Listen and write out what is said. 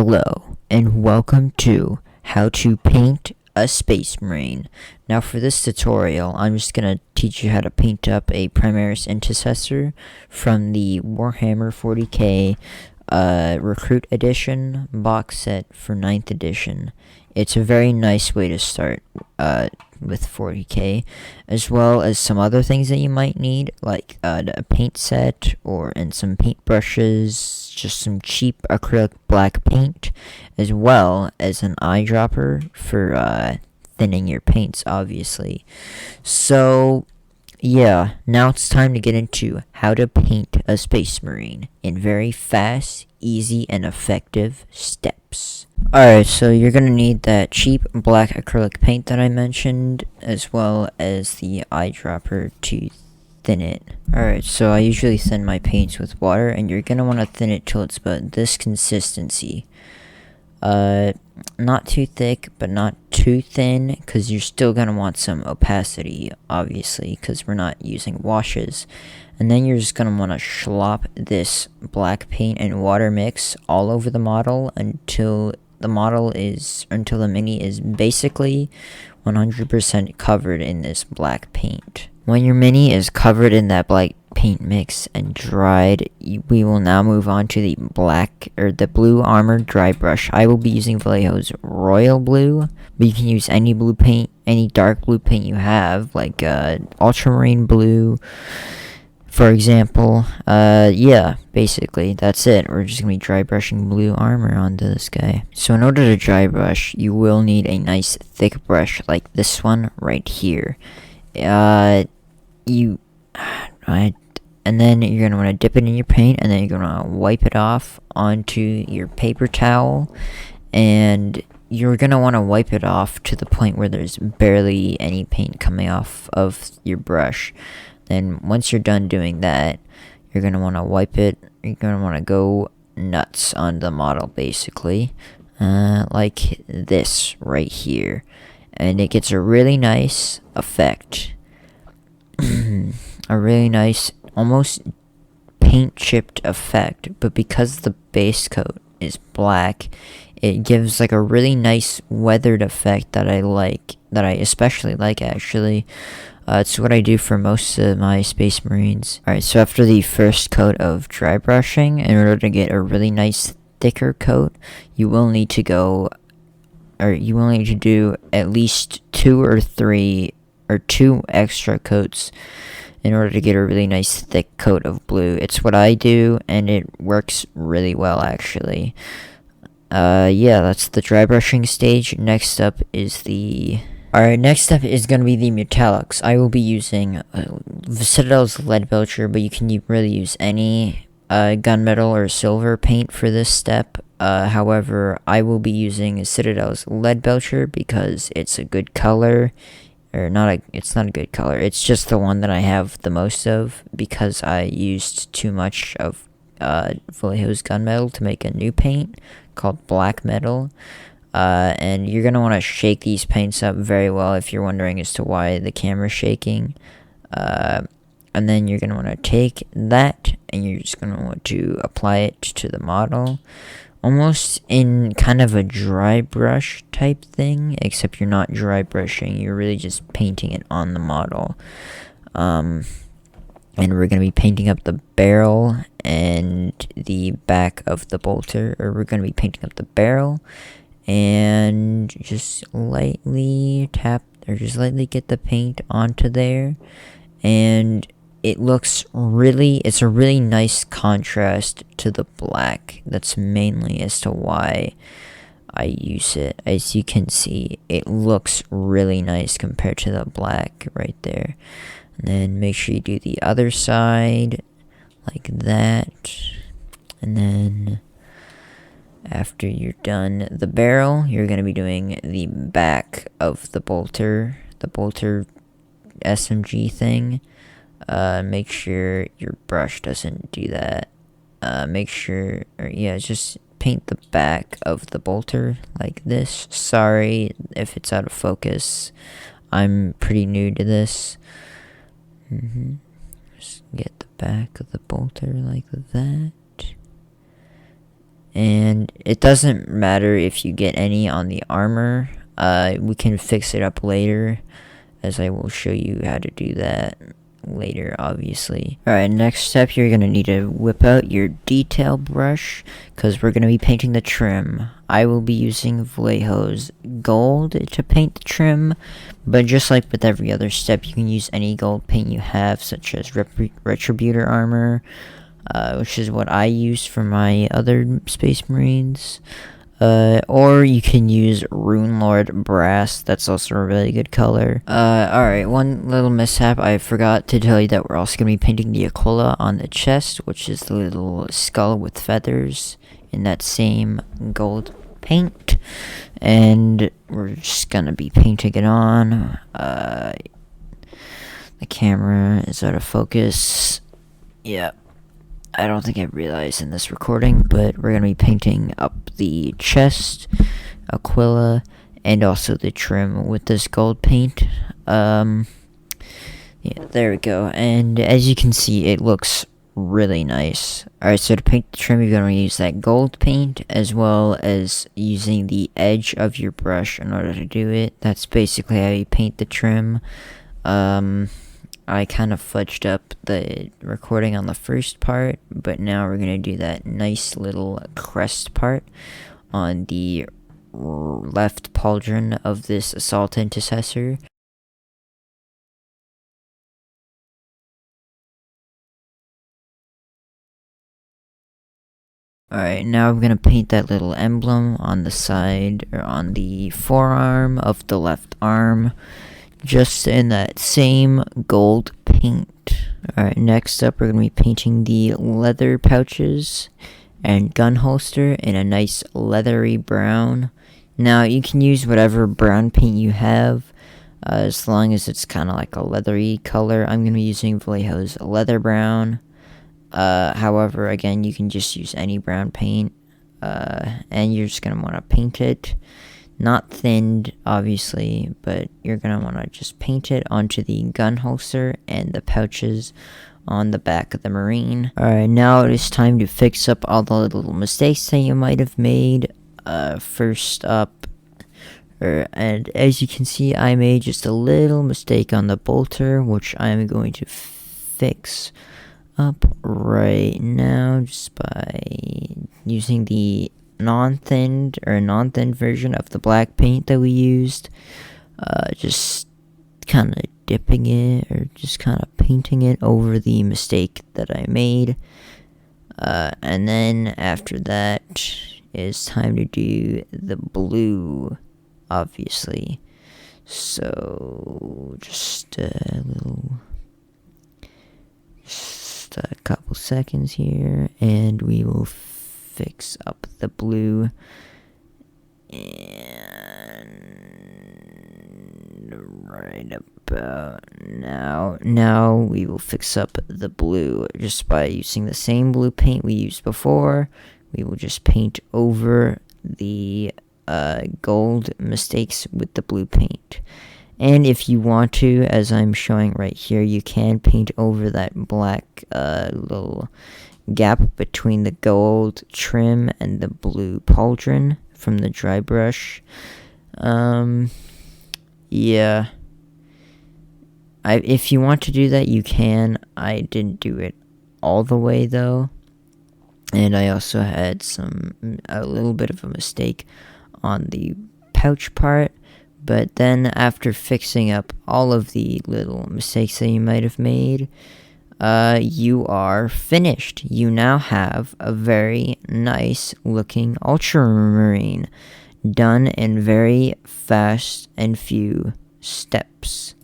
Hello, and welcome to How to Paint a Space Marine. Now for this tutorial, I'm just going to teach you how to paint up a Primaris Intercessor from the Warhammer 40k Recruit Edition box set for 9th edition. It's a very nice way to start with 40k, as well as some other things that you might need, like a paint set and some paint brushes, just some cheap acrylic black paint, as well as an eyedropper for thinning your paints, obviously. So yeah, now it's time to get into how to paint a Space Marine in very fast, easy, and effective steps. Alright, so you're going to need that cheap black acrylic paint that I mentioned, as well as the eyedropper to thin it. Alright, so I usually thin my paints with water, and you're going to want to thin it till it's about this consistency. Not too thick, but not too thin, because you're still going to want some opacity, obviously, because we're not using washes. And then you're just going to want to slop this black paint and water mix all over the model until the mini is basically 100% covered in this black paint. When your mini is covered in that black paint mix and dried, we will now move on to the blue armored dry brush. I will be using Vallejo's Royal Blue, but you can use any blue paint, any dark blue paint you have, like Ultramarine blue, for example. Yeah, basically, that's it. We're just going to be dry brushing blue armor onto this guy. So in order to dry brush, you will need a nice thick brush like this one right here. And then you're going to want to dip it in your paint, and then you're going to wipe it off onto your paper towel, and you're going to want to wipe it off to the point where there's barely any paint coming off of your brush. Then once you're done doing that, you're going to want to wipe it. You're going to want to go nuts on the model, basically, like this right here, and it gets a really nice effect. A really nice, almost paint chipped effect, but because the base coat is black, it gives like a really nice weathered effect that I especially like, actually. It's what I do for most of my Space Marines. Alright, so after the first coat of dry brushing, in order to get a really nice thicker coat, you will need to do at least 2 extra coats in order to get a really nice thick coat of blue. It's what I do, and it works really well, actually. Yeah, that's the dry brushing stage. Next up is going to be the metallics. I will be using Citadel's Lead Belcher, but you can really use any gunmetal or silver paint for this step. However, I will be using Citadel's Lead Belcher because it's a good color. It's not a good color. It's just the one that I have the most of, because I used too much of Vallejo's gunmetal to make a new paint called black metal. And you're going to want to shake these paints up very well if you're wondering as to why the camera's shaking. And then you're going to want to take that, and you're just going to want to apply it to the model, almost in kind of a dry brush type thing, except you're not dry brushing, you're really just painting it on the model. And we're going to be painting up the barrel and the back of the bolter, or we're going to be painting up the barrel, and just lightly get the paint onto there, and it's a really nice contrast to the black. That's mainly as to why I use it. As you can see, it looks really nice compared to the black right there. And then make sure you do the other side like that. And then after you're done the barrel, you're going to be doing the back of the bolter SMG thing. Make sure your brush doesn't do that. Just paint the back of the bolter like this. Sorry if it's out of focus. I'm pretty new to this. Just get the back of the bolter like that. And it doesn't matter if you get any on the armor. We can fix it up later, as I will show you how to do that later, obviously. Alright, next step, you're going to need to whip out your detail brush, because we're going to be painting the trim. I will be using Vallejo's gold to paint the trim, but just like with every other step, you can use any gold paint you have, such as Retributor armor, which is what I use for my other Space Marines. Or you can use Rune Lord Brass, that's also a really good color. Alright, one little mishap, I forgot to tell you that we're also going to be painting the Aquila on the chest, which is the little skull with feathers, in that same gold paint. And we're just going to be painting it on. The camera is out of focus. Yep. I don't think I realized in this recording, but we're going to be painting up the chest, Aquila, and also the trim with this gold paint. Yeah, there we go. And as you can see, it looks really nice. Alright, so to paint the trim, you're going to use that gold paint, as well as using the edge of your brush in order to do it. That's basically how you paint the trim. I kind of fudged up the recording on the first part, but now we're going to do that nice little crest part on the left pauldron of this Assault Intercessor. Alright, now I'm going to paint that little emblem on the side, or on the forearm of the left arm, just in that same gold paint. Alright, next up we're going to be painting the leather pouches and gun holster in a nice leathery brown. Now you can use whatever brown paint you have, as long as it's kind of like a leathery color. I'm going to be using Vallejo's leather brown. However, again, you can just use any brown paint, and you're just going to want to paint it. Not thinned, obviously, but you're going to want to just paint it onto the gun holster and the pouches on the back of the Marine. Alright, now it is time to fix up all the little mistakes that you might have made. First up, and as you can see, I made just a little mistake on the bolter, which I'm going to fix up right now just by using the non-thinned version of the black paint that we used. Just kind of dipping it, or just kind of painting it over the mistake that I made. And then after that, it's time to do the blue, obviously. So just a couple seconds here, and we will fix up the blue. And right about now we will fix up the blue just by using the same blue paint we used before. We will just paint over the gold mistakes with the blue paint. And if you want to, as I'm showing right here, you can paint over that black little gap between the gold trim and the blue pauldron from the dry brush. Yeah. If you want to do that, you can. I didn't do it all the way, though. And I also had a little bit of a mistake on the pouch part. But then after fixing up all of the little mistakes that you might have made, you are finished. You now have a very nice looking Ultramarine, done in very fast and few steps.